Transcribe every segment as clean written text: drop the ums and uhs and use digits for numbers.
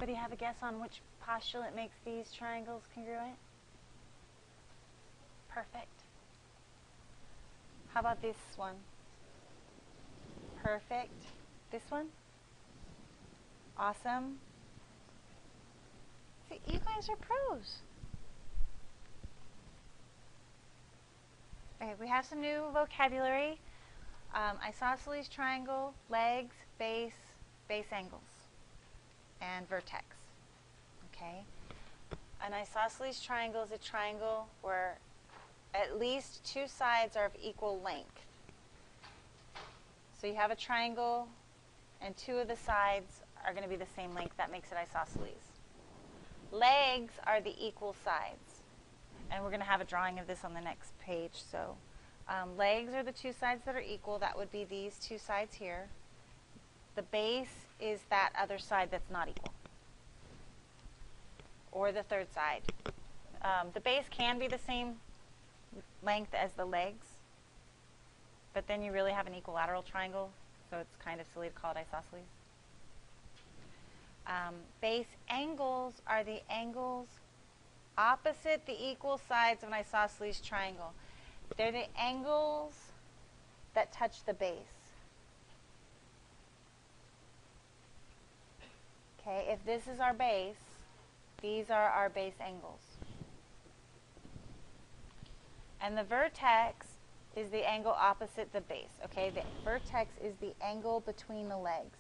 Anybody have a guess on which postulate makes these triangles congruent? Perfect. How about this one? Perfect. This one? Awesome. See, you guys are pros. Okay, we have some new vocabulary. Isosceles triangle, legs, base, base angles, and vertex. Okay? An isosceles triangle is a triangle where at least two sides are of equal length. So you have a triangle and two of the sides are going to be the same length. That makes it isosceles. Legs are the equal sides. And we're going to have a drawing of this on the next page. So legs are the two sides that are equal. That would be these two sides here. The base is that other side that's not equal, or the third side. The base can be the same length as the legs, but then you really have an equilateral triangle, so it's kind of silly to call it isosceles. Base angles are the angles opposite the equal sides of an isosceles triangle. They're the angles that touch the base. Okay, if this is our base, these are our base angles. And the vertex is the angle opposite the base. Okay, the vertex is the angle between the legs.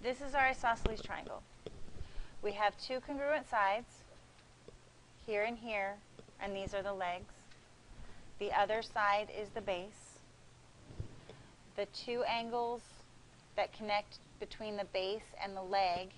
This is our isosceles triangle. We have two congruent sides, here and here, and these are the legs. The other side is the base. The two angles that connect between the base and the leg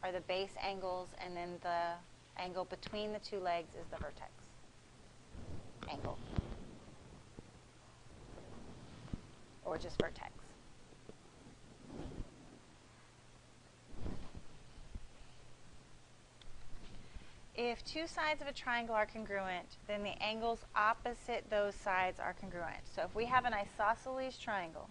are the base angles, and then the angle between the two legs is the vertex angle, or just vertex. If two sides of a triangle are congruent, then the angles opposite those sides are congruent. So if we have an isosceles triangle,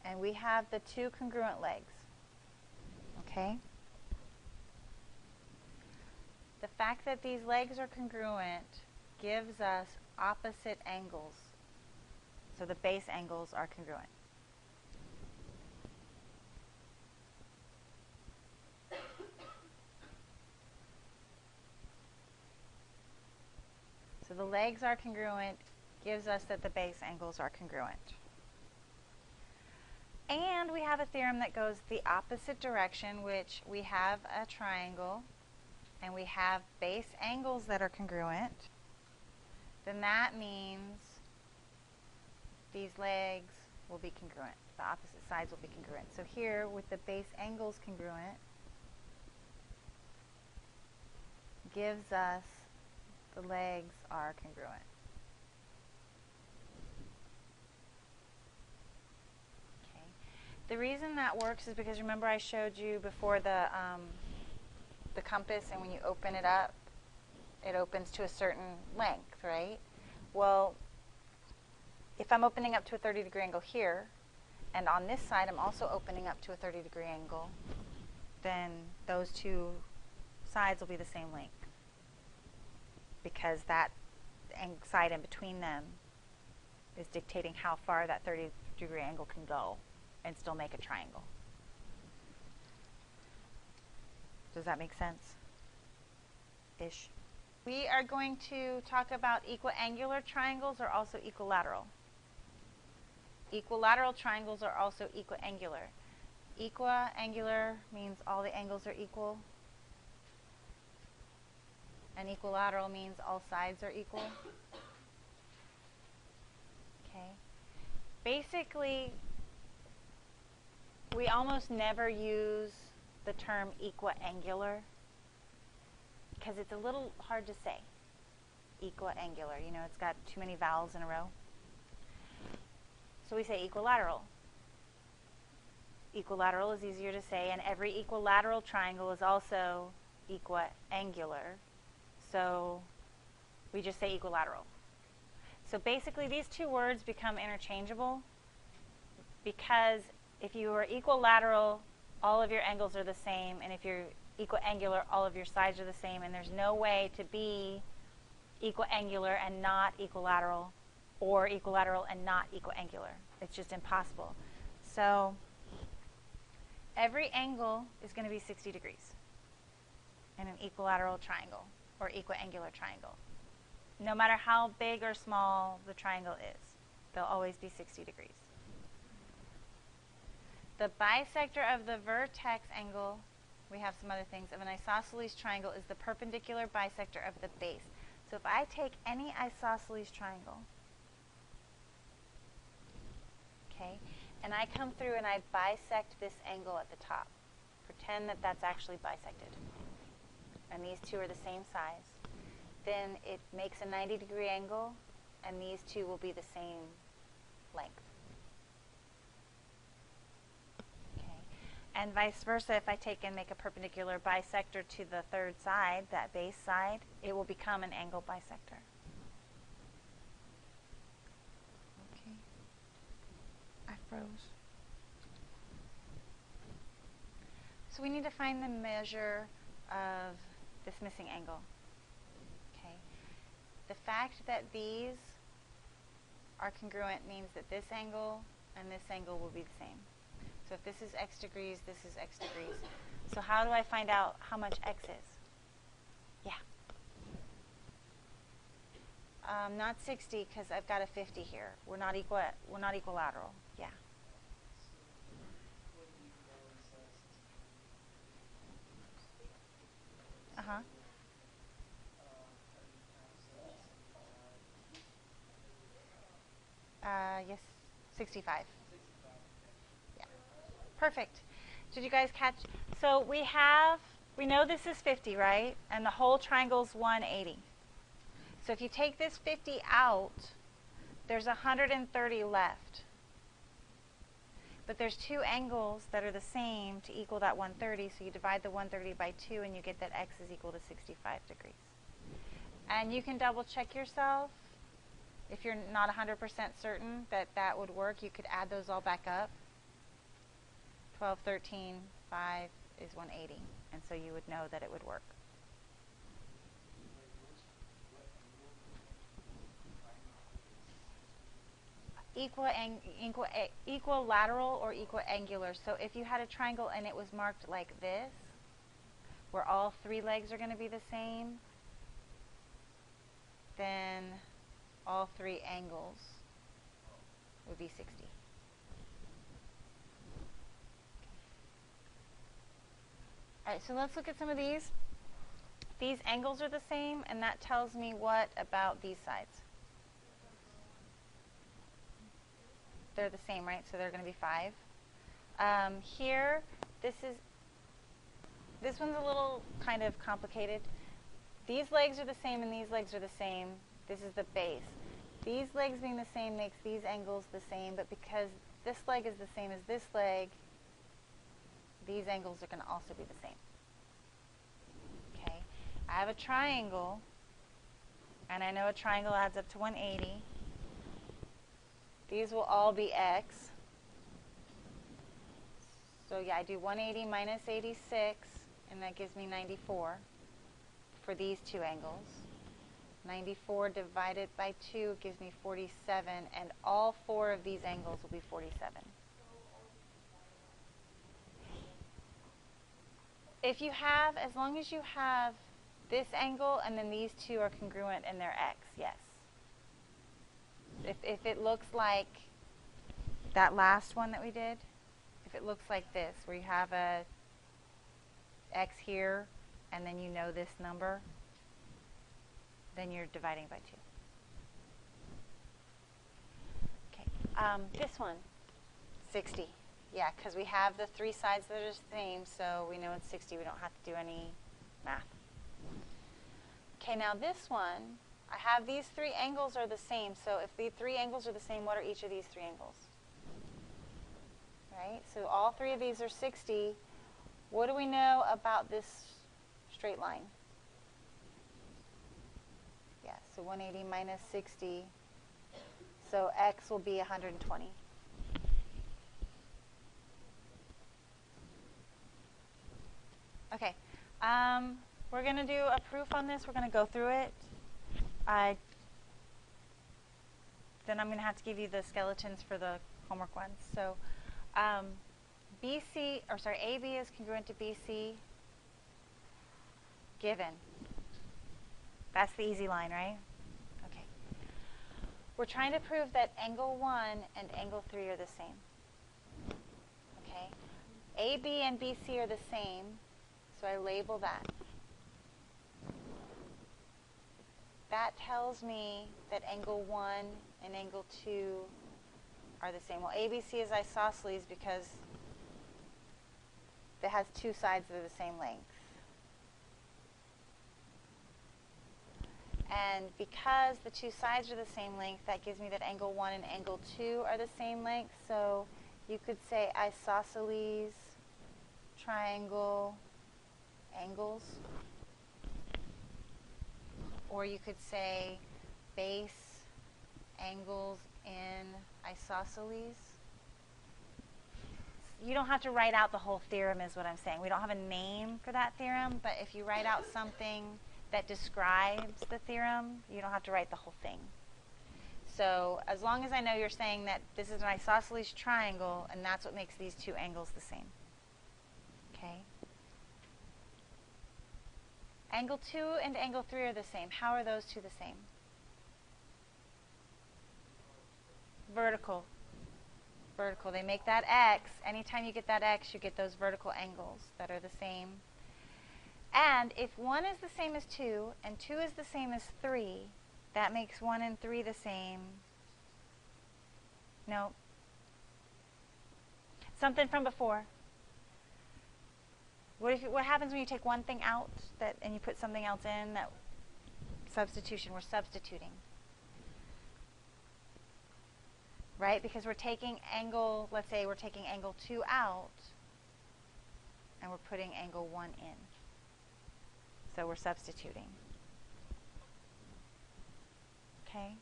and we have the two congruent legs, okay? The fact that these legs are congruent gives us opposite angles. So the base angles are congruent. So the legs are congruent, gives us that the base angles are congruent. And we have a theorem that goes the opposite direction, which we have a triangle and we have base angles that are congruent. Then that means these legs will be congruent. The opposite sides will be congruent. So here, with the base angles congruent, gives us the legs are congruent. Okay. The reason that works is because remember I showed you before the compass, and when you open it up, it opens to a certain length, right? Well, if I'm opening up to a 30-degree angle here, and on this side I'm also opening up to a 30-degree angle, then those two sides will be the same length, because that side in between them is dictating how far that 30-degree angle can go and still make a triangle. Does that make sense? Ish. We are going to talk about equiangular triangles are also equilateral. Equilateral triangles are also equiangular. Equiangular means all the angles are equal. And equilateral means all sides are equal. Okay. Basically, we almost never use the term equiangular because it's a little hard to say. Equiangular, you know, it's got too many vowels in a row. So we say equilateral. Equilateral is easier to say, and every equilateral triangle is also equiangular. So we just say equilateral. So basically these two words become interchangeable because if you are equilateral, all of your angles are the same, and if you're equiangular, all of your sides are the same, and there's no way to be equiangular and not equilateral, or equilateral and not equiangular. It's just impossible. So every angle is going to be 60 degrees in an equilateral triangle or equiangular triangle. No matter how big or small the triangle is, they'll always be 60 degrees. The bisector of the vertex angle, we have some other things, of an isosceles triangle is the perpendicular bisector of the base. So if I take any isosceles triangle, okay, and I come through and I bisect this angle at the top, pretend that that's actually bisected, and these two are the same size, then it makes a 90-degree angle, and these two will be the same length. And vice versa, if I take and make a perpendicular bisector to the third side, that base side, it will become an angle bisector. Okay. I froze. So we need to find the measure of this missing angle. Okay. The fact that these are congruent means that this angle and this angle will be the same. So if this is x degrees, this is x degrees. So how do I find out how much x is? Yeah. Not 60 because I've got a 50 here. We're not equilateral. Yeah. Uh-huh. Yes, 65. Yeah. Perfect. Did you guys catch? So we know this is 50, right? And the whole triangle's 180. So if you take this 50 out, there's 130 left. But there's two angles that are the same to equal that 130, so you divide the 130 by 2 and you get that x is equal to 65 degrees. And you can double check yourself. If you're not 100% certain that that would work, you could add those all back up. 12, 13, 5 is 180, and so you would know that it would work. Equilateral or equiangular. So if you had a triangle and it was marked like this, where all three legs are going to be the same, then all three angles would be 60. All right, so let's look at some of these. These angles are the same, and that tells me what about these sides? They're the same, right? So they're going to be 5. Here, this one's a little kind of complicated. These legs are the same and these legs are the same. This is the base. These legs being the same makes these angles the same, but because this leg is the same as this leg, these angles are going to also be the same. Okay, I have a triangle, and I know a triangle adds up to 180. These will all be x. So yeah, I do 180 minus 86, and that gives me 94 for these two angles. 94 divided by 2 gives me 47, and all 4 of these angles will be 47. If you have, as long as you have this angle and then these two are congruent in their x, yes. If it looks like that last one that we did, if it looks like this, where you have a x here and then you know this number, then you're dividing by 2. Okay, this one, 60. Yeah, because we have the 3 sides that are the same, so we know it's 60. We don't have to do any math. Okay, now this one, I have these 3 angles are the same. So if the 3 angles are the same, what are each of these 3 angles? Right? So all 3 of these are 60. What do we know about this straight line? Yeah, so 180 minus 60 So x will be 120. Okay. We're going to do a proof on this. We're going to go through it. Then I'm going to have to give you the skeletons for the homework ones. So AB is congruent to BC given. That's the easy line, right? Okay. We're trying to prove that angle 1 and angle 3 are the same. Okay. AB and BC are the same, so I label that. That tells me that angle 1 and angle 2 are the same. Well, ABC is isosceles because it has two sides that are the same length. And because the two sides are the same length, that gives me that angle 1 and angle 2 are the same length. So you could say isosceles triangle angles. Or you could say base angles in isosceles. You don't have to write out the whole theorem is what I'm saying. We don't have a name for that theorem, but if you write out something that describes the theorem, you don't have to write the whole thing. So as long as I know you're saying that this is an isosceles triangle, and that's what makes these two angles the same. Okay? Angle 2 and angle 3 are the same. How are those two the same? Vertical. Vertical. They make that x. Anytime you get that x, you get those vertical angles that are the same. And if 1 is the same as 2 and 2 is the same as 3, that makes 1 and 3 the same. No. Something from before. What happens when you take one thing out and you put something else in? That substitution. We're substituting. Right? Because we're taking angle, let's say we're taking angle 2 out and we're putting angle 1 in. So we're substituting. Okay?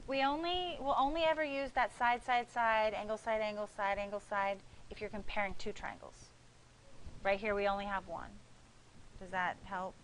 We'll only ever use that side, side, side, angle, side, angle, side, angle, side if you're comparing two triangles. Right here we only have one. Does that help?